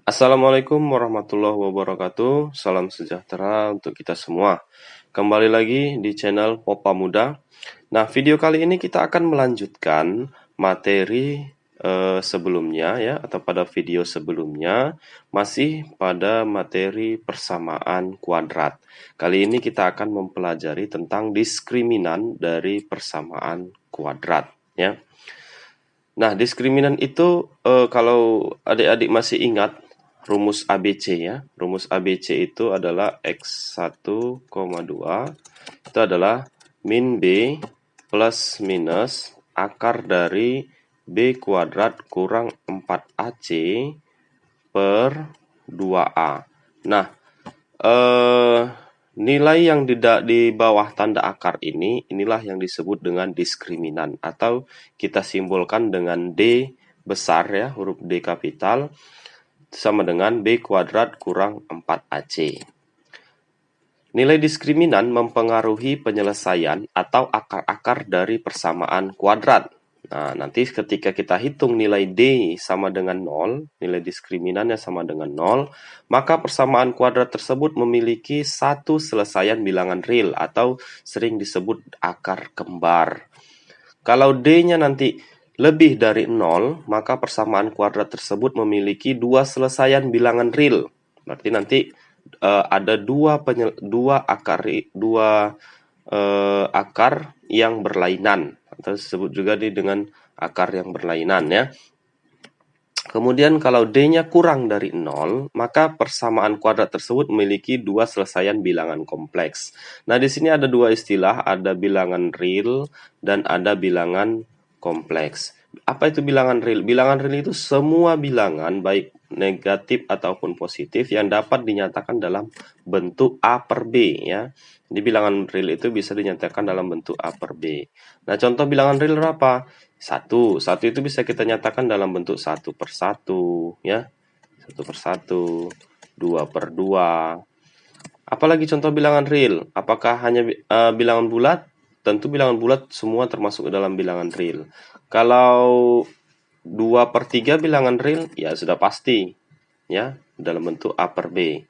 Assalamualaikum warahmatullahi wabarakatuh. Salam sejahtera untuk kita semua. Kembali lagi di channel Popa Muda. Nah, video kali ini kita akan melanjutkan materi sebelumnya ya, atau pada video sebelumnya masih pada materi persamaan kuadrat. Kali ini kita akan mempelajari tentang diskriminan dari persamaan kuadrat ya. Nah, diskriminan itu kalau adik-adik masih ingat rumus ABC ya. Rumus ABC itu adalah X1, 2 itu adalah min B plus minus akar dari B kuadrat kurang 4AC per 2A. Nah, nilai yang di bawah tanda akar inilah yang disebut dengan diskriminan, atau kita simbolkan dengan D besar ya, huruf D kapital, sama dengan B kuadrat kurang 4AC. Nilai diskriminan mempengaruhi penyelesaian atau akar-akar dari persamaan kuadrat. Nah, nanti ketika kita hitung nilai D sama dengan 0, nilai diskriminannya sama dengan 0, maka persamaan kuadrat tersebut memiliki satu selesaian bilangan real atau sering disebut akar kembar. Kalau D-nya nanti lebih dari 0, maka persamaan kuadrat tersebut memiliki dua selesaian bilangan real. Berarti nanti ada dua akar yang berlainan, atau disebut juga dengan akar yang berlainan ya. Kemudian kalau D-nya kurang dari 0, maka persamaan kuadrat tersebut memiliki dua selesaian bilangan kompleks. Nah, di sini ada dua istilah, ada bilangan real dan ada bilangan kompleks. Apa itu bilangan real? Bilangan real itu semua bilangan, baik negatif ataupun positif, yang dapat dinyatakan dalam bentuk A per B ya. Jadi bilangan real itu bisa dinyatakan dalam bentuk A per B. Nah, contoh bilangan real apa? Satu itu bisa kita nyatakan dalam bentuk 1/1 ya. 1/1, 2/2. Apalagi contoh bilangan real? Apakah hanya bilangan bulat? Tentu bilangan bulat semua termasuk ke dalam bilangan real. Kalau 2/3 bilangan real, ya sudah pasti ya, dalam bentuk A per B.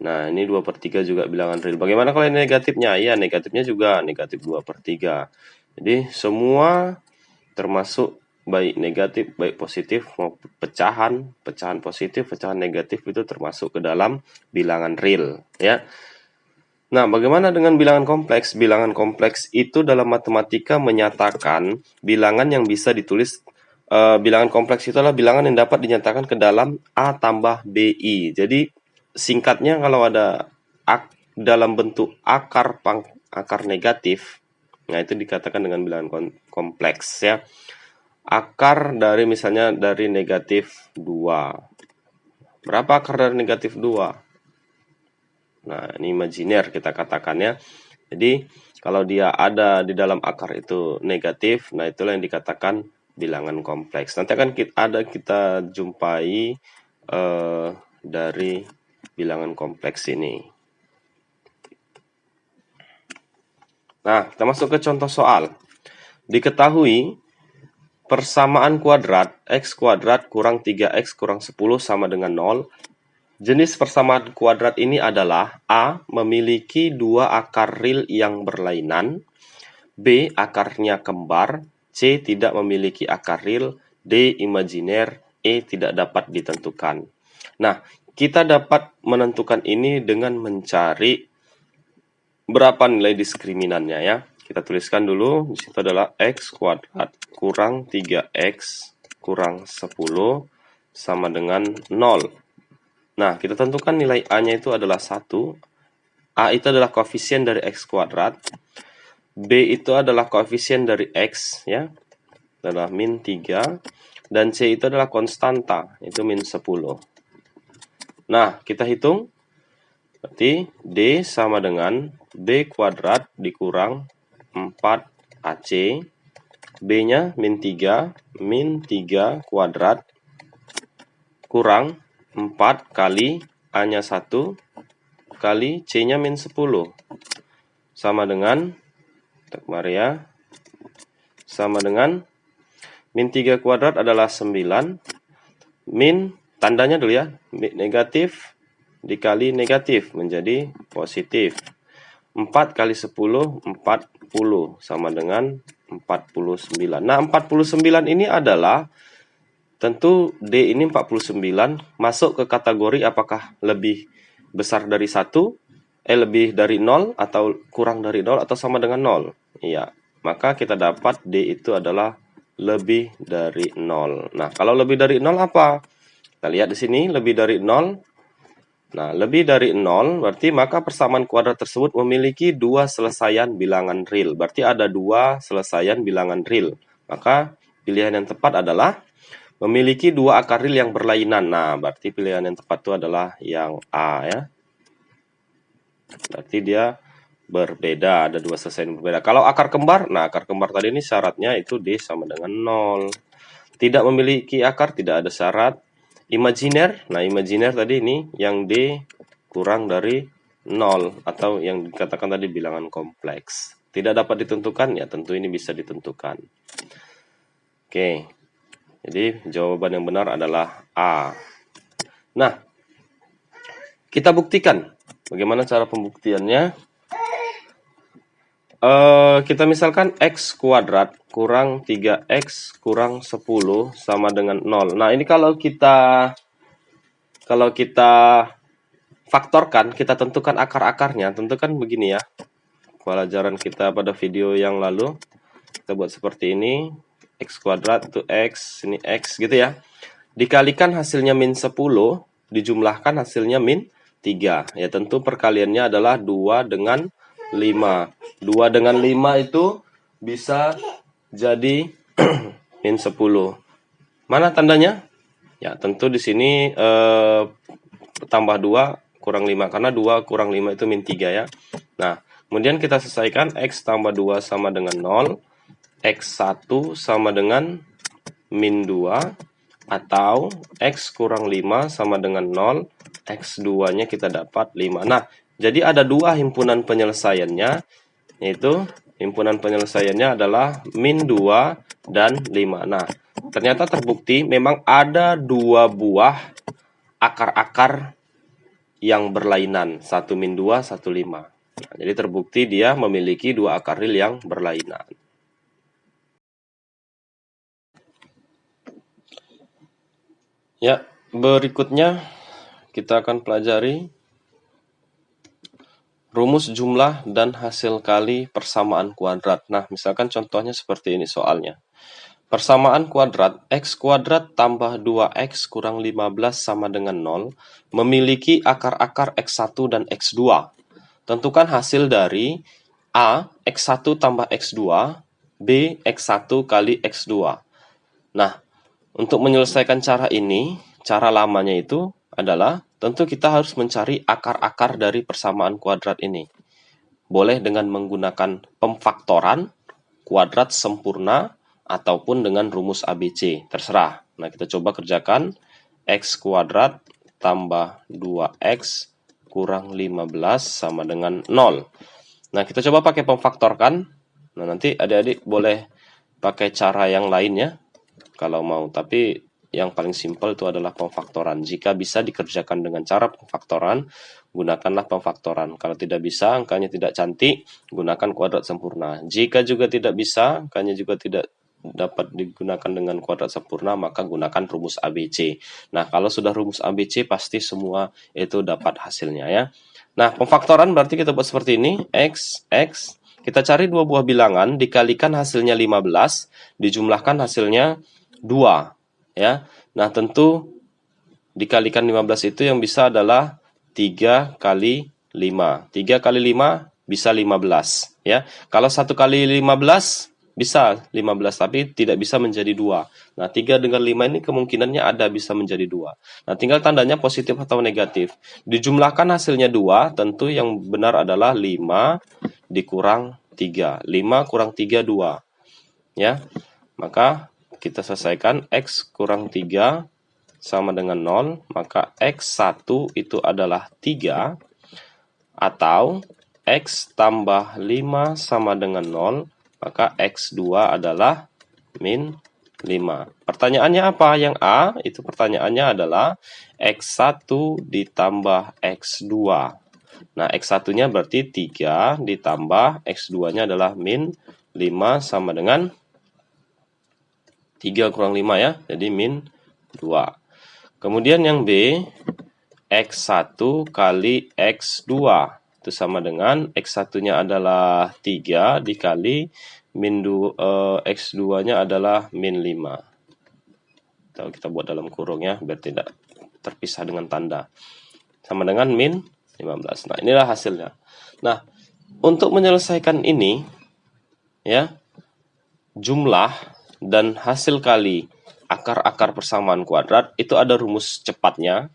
Nah, ini 2/3 juga bilangan real. Bagaimana kalau ini negatifnya? Ya, negatifnya juga negatif 2/3. Jadi semua termasuk baik negatif, baik positif, maupun pecahan positif, pecahan negatif itu termasuk ke dalam bilangan real ya. Nah, bagaimana dengan bilangan kompleks? Bilangan kompleks itu dalam matematika menyatakan bilangan yang bisa ditulis, bilangan kompleks itu adalah bilangan yang dapat dinyatakan ke dalam A tambah BI. Jadi singkatnya kalau ada dalam bentuk akar negatif, nah itu dikatakan dengan bilangan kompleks ya. Akar dari misalnya dari negatif 2. Berapa akar dari negatif 2? Nah, ini imajiner kita katakan ya. Jadi, kalau dia ada di dalam akar itu negatif, nah itulah yang dikatakan bilangan kompleks. Nanti akan kita jumpai dari bilangan kompleks ini. Nah, kita masuk ke contoh soal. Diketahui persamaan kuadrat X kuadrat kurang 3X kurang 10 sama dengan 0. Jenis persamaan kuadrat ini adalah A. Memiliki dua akar real yang berlainan, B. Akarnya kembar, C. Tidak memiliki akar real, D. Imajiner, E. Tidak dapat ditentukan. Nah, kita dapat menentukan ini dengan mencari berapa nilai diskriminannya ya. Kita tuliskan dulu, di situ adalah X kuadrat kurang 3X kurang 10 sama dengan 0. Nah, kita tentukan nilai A-nya itu adalah 1. A itu adalah koefisien dari X kuadrat. B itu adalah koefisien dari X ya, adalah min 3. Dan C itu adalah konstanta, itu min 10. Nah, kita hitung. Berarti D sama dengan B kuadrat dikurang 4AC. B-nya min 3 kuadrat kurang 4 kali A-nya 1 kali C-nya min 10 sama dengan, Maria, sama dengan min 3 kuadrat adalah 9, min tandanya dulu ya, negatif dikali negatif menjadi positif. 4 kali 10, 40 sama dengan 49. Nah, 49 ini adalah tentu D ini 49 masuk ke kategori apakah lebih besar dari 1, lebih dari 0 atau kurang dari 0 atau sama dengan 0. Iya, maka kita dapat D itu adalah lebih dari 0. Nah, kalau lebih dari 0 apa? Kita lihat di sini lebih dari 0. Nah, lebih dari 0 berarti maka persamaan kuadrat tersebut memiliki dua selesaian bilangan real. Berarti ada dua selesaian bilangan real. Maka pilihan yang tepat adalah memiliki dua akar real yang berlainan. Nah, berarti pilihan yang tepat itu adalah yang A ya. Berarti dia berbeda, ada dua selesaian berbeda. Kalau akar kembar, nah akar kembar tadi ini syaratnya itu D sama dengan 0. Tidak memiliki akar, tidak ada syarat. Imajiner, nah imajiner tadi ini yang D kurang dari 0 atau yang dikatakan tadi bilangan kompleks. Tidak dapat ditentukan, ya tentu ini bisa ditentukan. Oke, jadi jawaban yang benar adalah A. Nah, kita buktikan. Bagaimana cara pembuktiannya? Kita misalkan X kuadrat kurang 3X kurang 10 sama dengan 0. Nah, ini kalau kita faktorkan, kita tentukan akar-akarnya, tentukan begini ya. Pelajaran kita pada video yang lalu, kita buat seperti ini. X kuadrat itu X, ini X gitu ya. Dikalikan hasilnya min 10, dijumlahkan hasilnya min 3. Ya tentu perkaliannya adalah 2 dengan 5. 2 dengan 5 itu bisa jadi min 10. Mana tandanya? Ya, tentu di sini tambah 2 kurang 5. Karena 2 kurang 5 itu min 3 ya. Nah, kemudian kita selesaikan X tambah 2 sama dengan 0. X1 sama dengan min 2. Atau X kurang 5 sama dengan 0. X2-nya kita dapat 5. Nah, jadi ada dua himpunan penyelesaiannya, yaitu himpunan penyelesaiannya adalah min 2 dan 5. Nah, ternyata terbukti memang ada dua buah akar-akar yang berlainan, 1 min 2, 1 5. Nah, jadi terbukti dia memiliki dua akar real yang berlainan. Ya, berikutnya kita akan pelajari rumus jumlah dan hasil kali persamaan kuadrat. Nah, misalkan contohnya seperti ini soalnya. Persamaan kuadrat X kuadrat tambah 2X kurang 15 sama dengan 0 memiliki akar-akar X1 dan X2. Tentukan hasil dari A, X1 tambah X2, B, X1 kali X2. Nah, untuk menyelesaikan cara ini, cara lamanya itu adalah tentu kita harus mencari akar-akar dari persamaan kuadrat ini. Boleh dengan menggunakan pemfaktoran, kuadrat sempurna, ataupun dengan rumus ABC, terserah. Nah, kita coba kerjakan. X kuadrat tambah 2X kurang 15 sama dengan 0. Nah, kita coba pakai pemfaktorkan. Nah, nanti adik-adik boleh pakai cara yang lainnya kalau mau, tapi yang paling simpel itu adalah pemfaktoran. Jika bisa dikerjakan dengan cara pemfaktoran, gunakanlah pemfaktoran. Kalau tidak bisa, angkanya tidak cantik, gunakan kuadrat sempurna. Jika juga tidak bisa, angkanya juga tidak dapat digunakan dengan kuadrat sempurna, maka gunakan rumus ABC. Nah, kalau sudah rumus ABC, pasti semua itu dapat hasilnya ya. Nah, pemfaktoran berarti kita buat seperti ini. X, kita cari dua buah bilangan, dikalikan hasilnya 15, dijumlahkan hasilnya 2. Ya. Nah, tentu dikalikan 15 itu yang bisa adalah 3 kali 5. 3 kali 5 bisa 15. Ya. Kalau 1 kali 15 bisa 15, tapi tidak bisa menjadi 2. Nah, 3 dengan 5 ini kemungkinannya ada bisa menjadi 2. Nah, tinggal tandanya positif atau negatif. Dijumlahkan hasilnya 2, tentu yang benar adalah 5 dikurang 3. 5 kurang 3, 2. Ya, maka kita selesaikan X kurang 3 sama dengan 0, maka X1 itu adalah 3, atau X tambah 5 sama dengan 0, maka X2 adalah min 5. Pertanyaannya apa? Yang A, itu pertanyaannya adalah X1 ditambah X2. Nah, X1-nya berarti 3 ditambah X2-nya adalah min 5 sama dengan 3 kurang 5 ya, jadi min 2. Kemudian yang B, X1 kali X2. Itu sama dengan X1-nya adalah 3 dikali min X2-nya adalah min 5. Kita buat dalam kurung ya, biar tidak terpisah dengan tanda. Sama dengan min 15. Nah, inilah hasilnya. Nah, untuk menyelesaikan ini, ya, jumlah dan hasil kali akar-akar persamaan kuadrat, itu ada rumus cepatnya.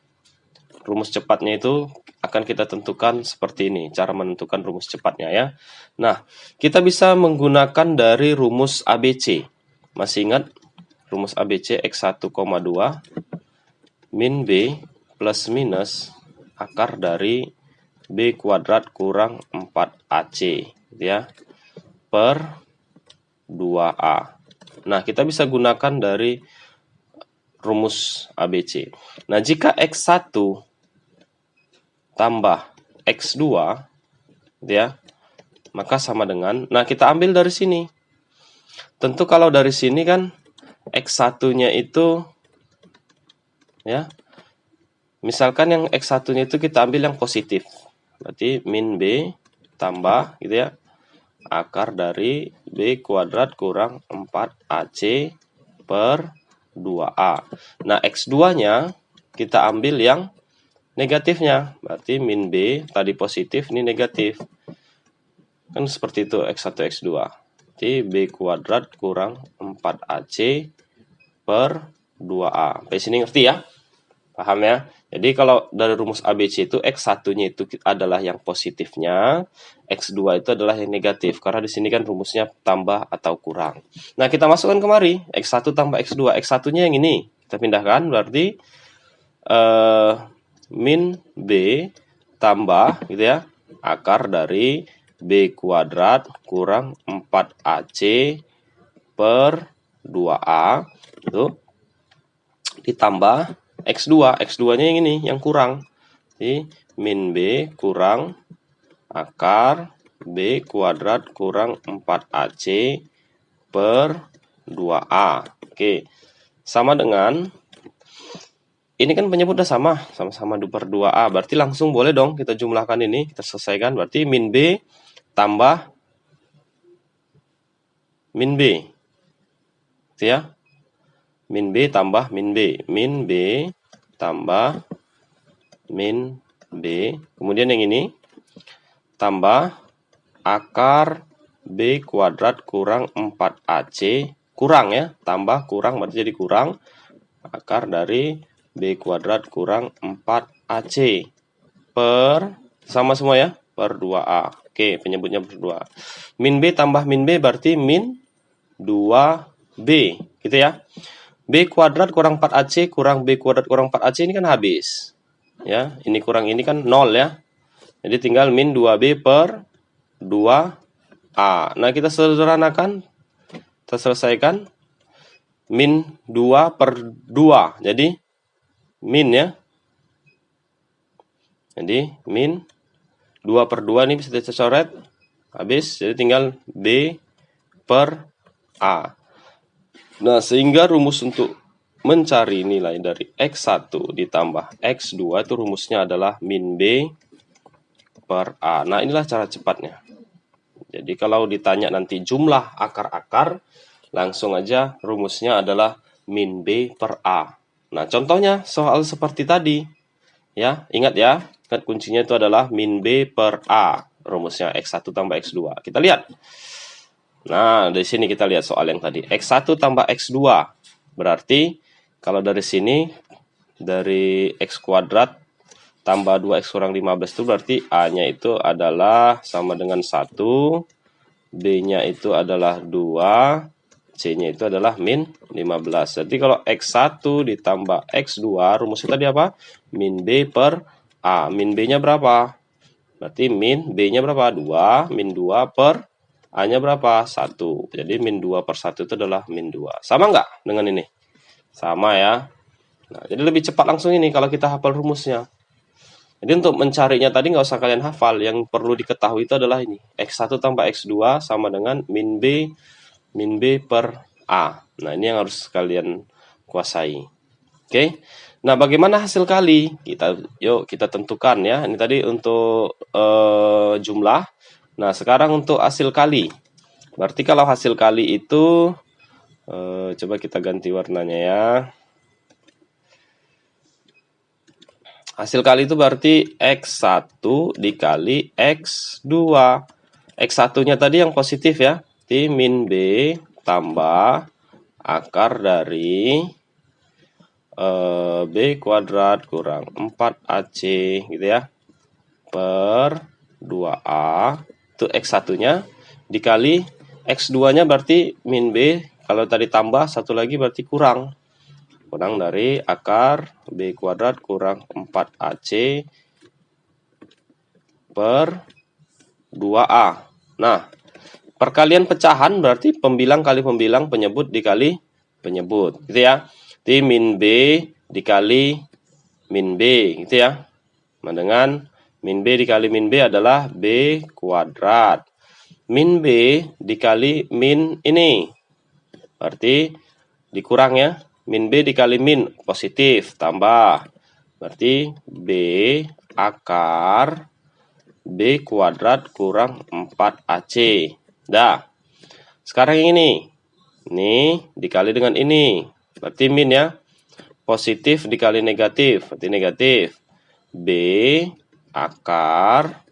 Rumus cepatnya itu akan kita tentukan seperti ini, cara menentukan rumus cepatnya ya. Nah, kita bisa menggunakan dari rumus ABC. Masih ingat rumus ABC X1, 2 min B plus minus akar dari B kuadrat kurang 4AC ya, per 2A. Nah, kita bisa gunakan dari rumus ABC. Nah, jika X1 tambah X2 ya, maka sama dengan, nah kita ambil dari sini. Tentu kalau dari sini kan X1-nya itu ya, misalkan yang X1-nya itu kita ambil yang positif. Berarti min B tambah gitu ya, akar dari B kuadrat kurang 4AC per 2A. Nah, X2-nya kita ambil yang negatifnya. Berarti min B tadi positif, ini negatif. Kan seperti itu X1, X2. Jadi B kuadrat kurang 4AC per 2A. Sampai sini ngerti ya? Paham ya? Jadi kalau dari rumus ABC itu X1-nya itu adalah yang positifnya, X2 itu adalah yang negatif. Karena di sini kan rumusnya tambah atau kurang. Nah, kita masukkan kemari, X1 tambah X2. X1-nya yang ini. Kita pindahkan, berarti min B tambah gitu ya, akar dari B kuadrat kurang 4AC per 2A itu ditambah X2. X2-nya yang ini, yang kurang. Jadi min B kurang akar B kuadrat kurang 4AC per 2A. Oke. Sama dengan, ini kan penyebutnya sama-sama per 2A. Berarti langsung boleh dong kita jumlahkan ini, kita selesaikan. Berarti min B tambah min B. Gitu ya. Min B tambah min B. Min B tambah min B. Kemudian yang ini tambah akar B kuadrat kurang 4AC. Kurang ya. Tambah kurang berarti jadi kurang. Akar dari B kuadrat kurang 4AC. Per, sama semua ya. Per 2A. Oke, penyebutnya per 2A. Min B tambah min B berarti min 2B. Gitu ya. B kuadrat kurang 4AC kurang B kuadrat kurang 4AC ini kan habis. Ya, ini kurang ini kan 0 ya. Jadi tinggal min 2B per 2A. Nah, kita sederhanakan. Kita selesaikan. Min 2 per 2. Jadi min ya. Jadi min 2 per 2 ini bisa dicoret. Habis. Jadi tinggal B per A. Nah, sehingga rumus untuk mencari nilai dari X1 ditambah X2 itu rumusnya adalah min B per A. Nah, inilah cara cepatnya. Jadi kalau ditanya nanti jumlah akar-akar, langsung aja rumusnya adalah min B per A. Nah, contohnya soal seperti tadi. Ya, ingat ya, ingat kuncinya itu adalah min B per A. Rumusnya X1 tambah X2. Kita lihat. Nah, dari sini kita lihat soal yang tadi. X1 tambah X2. Berarti, kalau dari sini, dari X kuadrat tambah 2X kurang 15 itu berarti A-nya itu adalah sama dengan 1. B-nya itu adalah 2. C-nya itu adalah min 15. Jadi kalau X1 ditambah X2, rumusnya tadi apa? Min B per A. Min B-nya berapa? Berarti min B-nya berapa? 2. Min 2 per A-nya berapa? 1. Jadi min 2 per 1 itu adalah min 2. Sama nggak dengan ini? Sama ya. Nah, jadi lebih cepat langsung ini kalau kita hafal rumusnya. Jadi untuk mencarinya tadi nggak usah kalian hafal. Yang perlu diketahui itu adalah ini. X1 tambah X2 sama dengan min B per A. Nah, ini yang harus kalian kuasai. Oke. Nah, bagaimana hasil kali? Yuk kita tentukan ya. Ini tadi untuk jumlah. Nah, sekarang untuk hasil kali. Berarti kalau hasil kali itu coba kita ganti warnanya ya. Hasil kali itu berarti X1 dikali X2. X1-nya tadi yang positif ya. Berarti min B tambah akar dari B kuadrat kurang 4AC gitu ya. Per 2A. Itu X1-nya dikali X2-nya berarti min B. Kalau tadi tambah, satu lagi berarti kurang. Kurang dari akar B kuadrat kurang 4AC per 2A. Nah, perkalian pecahan berarti pembilang kali pembilang, penyebut dikali penyebut. Gitu ya. Jadi min B dikali min B. Gitu ya. Nah, dengan min B dikali min B adalah B kuadrat. Min B dikali min ini. Berarti dikurang ya. Min B dikali min positif tambah. Berarti B akar B kuadrat kurang 4AC. Dah. Sekarang yang ini. Ini dikali dengan ini. Berarti min ya. Positif dikali negatif. Berarti negatif. B akar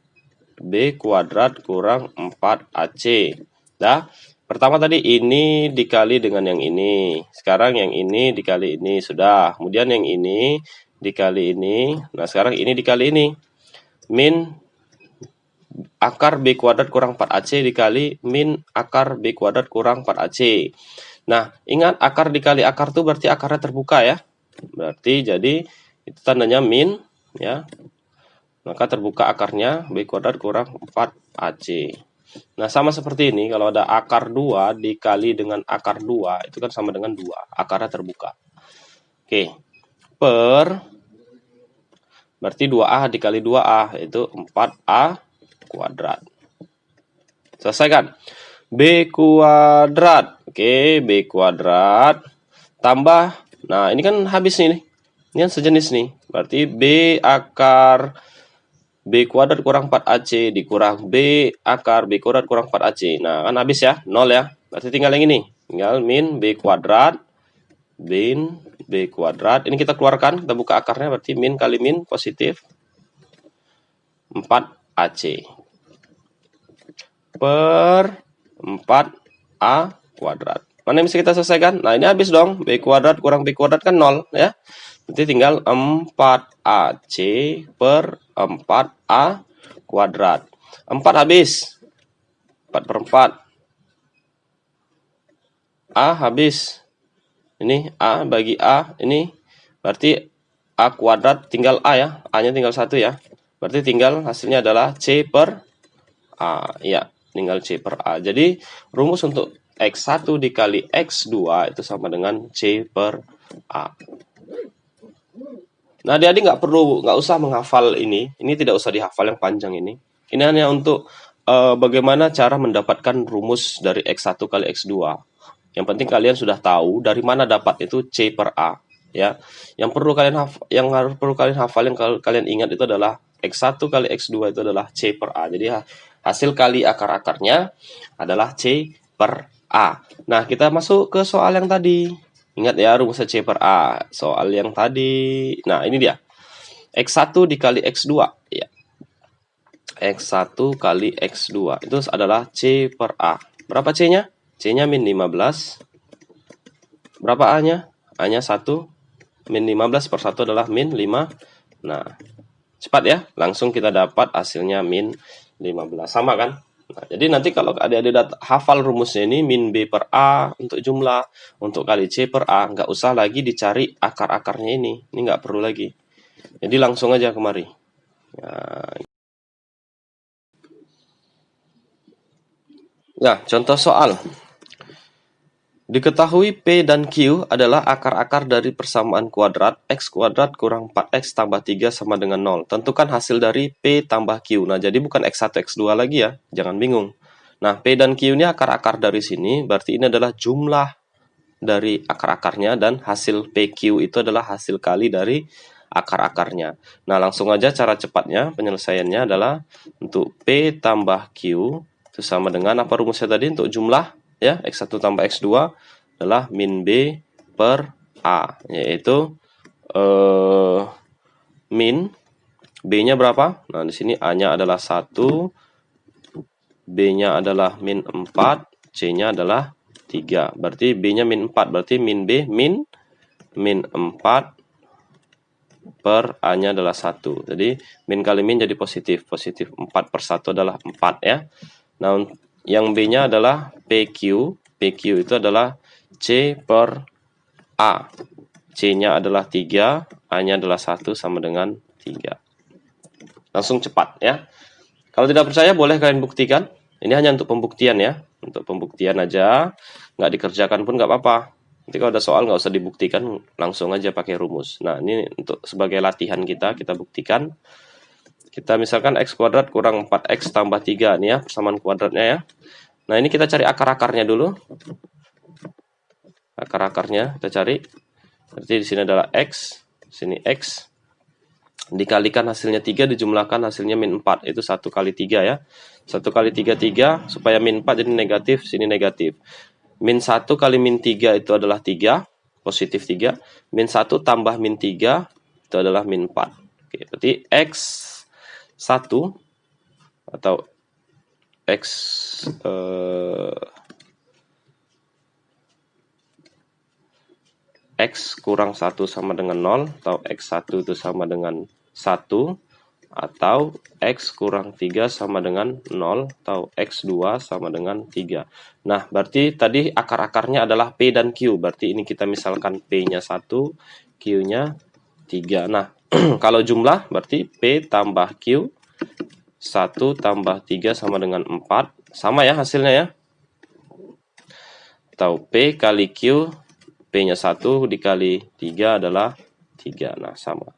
B kuadrat kurang 4AC. Dah. Pertama tadi ini dikali dengan yang ini. Sekarang yang ini dikali ini. Sudah. Kemudian yang ini dikali ini. Nah, sekarang ini dikali ini. Min akar B kuadrat kurang 4AC dikali min akar B kuadrat kurang 4AC. Nah, ingat akar dikali akar itu berarti akarnya terbuka ya. Berarti jadi itu tandanya min ya. Maka terbuka akarnya B kuadrat kurang 4AC. Nah, sama seperti ini, kalau ada akar 2 dikali dengan akar 2, itu kan sama dengan 2. Akarnya terbuka. Oke. Berarti 2A dikali 2A, itu 4A kuadrat. Selesai kan? B kuadrat. Oke, B kuadrat. Tambah, nah ini kan habis nih. Ini kan sejenis nih. Berarti B akar B kuadrat kurang 4AC dikurang B akar B kuadrat kurang 4AC. Nah, kan habis ya, 0 ya. Berarti tinggal yang ini. Tinggal min B kuadrat. Min B kuadrat. Ini kita keluarkan, kita buka akarnya, berarti min kali min positif 4AC. Per 4A kuadrat. Mana yang bisa kita selesaikan? Nah, ini habis dong. B kuadrat kurang B kuadrat kan 0 ya. Berarti tinggal 4AC per 4A kuadrat. 4 habis. 4 per 4. A habis. Ini A bagi A. Ini berarti A kuadrat tinggal A ya. A-nya tinggal 1 ya. Berarti tinggal hasilnya adalah C per A. Ya, tinggal C per A. Jadi rumus untuk X1 dikali X2 itu sama dengan C per A. Nah, adik-adik nggak usah menghafal ini. Ini tidak usah dihafal yang panjang ini. Ini hanya untuk bagaimana cara mendapatkan rumus dari X1 kali X2. Yang penting kalian sudah tahu dari mana dapat itu C per A. Ya, yang perlu kalian hafal, yang kalian ingat itu adalah X1 kali X2 itu adalah C per A. Jadi hasil kali akar-akarnya adalah C per A. Nah, kita masuk ke soal yang tadi. Ingat ya rumusnya C per A. Soal yang tadi. Nah, ini dia. X1 dikali X2. Ya. X1 kali X2. Itu adalah C per A. Berapa C-nya? C-nya min 15. Berapa A-nya? A-nya 1. Min 15 per 1 adalah min 5. Nah, cepat ya. Langsung kita dapat hasilnya min 15. Sama kan? Nah, jadi nanti kalau adik-adik hafal rumusnya ini min B per A untuk jumlah, untuk kali C per A, nggak usah lagi dicari akar-akarnya ini. Ini nggak perlu lagi. Jadi langsung aja kemari. Nah, contoh soal. Diketahui P dan Q adalah akar-akar dari persamaan kuadrat X kuadrat kurang 4X tambah 3 sama dengan 0. Tentukan hasil dari P tambah Q. Nah, jadi bukan X1, X2 lagi ya. Jangan bingung. Nah, P dan Q ini akar-akar dari sini. Berarti ini adalah jumlah dari akar-akarnya. Dan hasil PQ itu adalah hasil kali dari akar-akarnya. Nah, langsung aja cara cepatnya. Penyelesaiannya adalah untuk P tambah Q itu sama dengan apa rumusnya tadi untuk jumlah? Ya, X1 tambah X2 adalah min B per A, yaitu min B-nya berapa? Nah, di sini A-nya adalah 1, B-nya adalah min 4, C-nya adalah 3. Berarti B-nya min 4, berarti min B min 4 per A-nya adalah 1. Jadi min kali min jadi positif. Positif 4 per 1 adalah 4 ya. Nah, yang B-nya adalah PQ. PQ itu adalah C per A. C-nya adalah 3, A-nya adalah 1 sama dengan 3. Langsung cepat ya. Kalau tidak percaya boleh kalian buktikan. Ini hanya untuk pembuktian ya. Untuk pembuktian aja. Nggak dikerjakan pun nggak apa-apa. Nanti kalau ada soal nggak usah dibuktikan, langsung aja pakai rumus. Nah, ini untuk sebagai latihan kita buktikan. Kita misalkan X kuadrat kurang 4X tambah 3 nih ya, persamaan kuadratnya ya. Nah, ini kita cari akar-akarnya dulu. Akar-akarnya kita cari. Berarti di sini adalah X, sini X. Dikalikan hasilnya 3, dijumlahkan hasilnya min 4. Itu 1 kali 3 ya. 1 kali 3, 3. Supaya min 4 jadi negatif, sini negatif. Min 1 kali min 3 itu adalah 3. Positif 3. Min 1 tambah min 3 itu adalah min 4. Oke, berarti X1 atau X kurang 1 sama dengan 0, atau X1 itu sama dengan 1, atau X kurang 3 sama dengan 0, atau X2 sama dengan 3. Nah, berarti tadi akar-akarnya adalah P dan Q. Berarti ini kita misalkan P-nya 1, Q-nya 3. Nah, kalau jumlah berarti P tambah Q 1 tambah 3 sama dengan 4. Sama ya hasilnya ya. Atau P kali Q, P-nya 1 dikali 3 adalah 3. Nah, sama.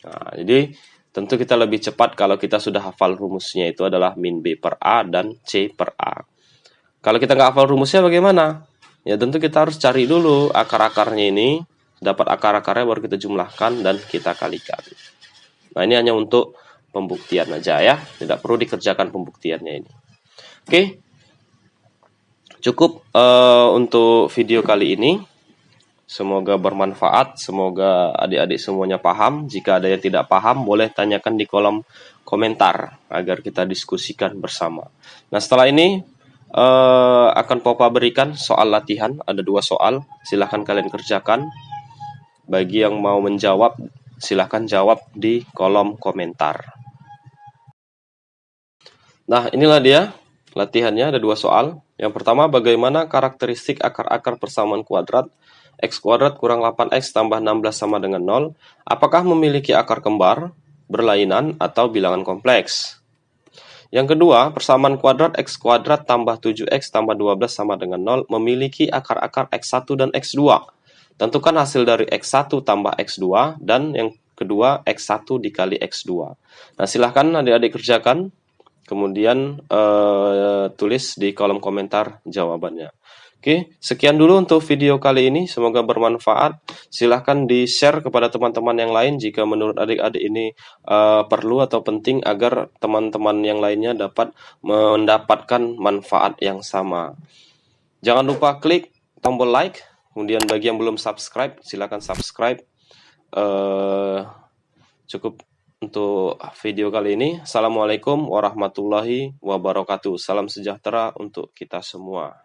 Nah, jadi tentu kita lebih cepat kalau kita sudah hafal rumusnya itu adalah min B per A dan C per A. Kalau kita nggak hafal rumusnya bagaimana? Ya tentu kita harus cari dulu akar-akarnya ini. Dapat akar-akarnya baru kita jumlahkan dan kita kalikan. Nah, ini hanya untuk pembuktian aja ya, tidak perlu dikerjakan pembuktiannya ini. Oke, cukup untuk video kali ini. Semoga bermanfaat, semoga adik-adik semuanya paham. Jika ada yang tidak paham, boleh tanyakan di kolom komentar agar kita diskusikan bersama. Nah, setelah ini akan Papa berikan soal latihan, ada 2 soal, silahkan kalian kerjakan. Bagi yang mau menjawab, silahkan jawab di kolom komentar. Nah, inilah dia latihannya, ada 2 soal. Yang pertama, bagaimana karakteristik akar-akar persamaan kuadrat X kuadrat kurang 8X tambah 16 sama dengan 0? Apakah memiliki akar kembar, berlainan, atau bilangan kompleks? Yang kedua, persamaan kuadrat X kuadrat tambah 7X tambah 12 sama dengan 0 memiliki akar-akar X1 dan X2. Tentukan hasil dari X1 tambah X2, dan yang kedua X1 dikali X2. Nah, silahkan adik-adik kerjakan. Kemudian tulis di kolom komentar jawabannya. Oke, sekian dulu untuk video kali ini. Semoga bermanfaat. Silahkan di-share kepada teman-teman yang lain jika menurut adik-adik ini perlu atau penting agar teman-teman yang lainnya dapat mendapatkan manfaat yang sama. Jangan lupa klik tombol like. Kemudian bagi yang belum subscribe, silahkan subscribe. Cukup untuk video kali ini. Assalamualaikum warahmatullahi wabarakatuh. Salam sejahtera untuk kita semua.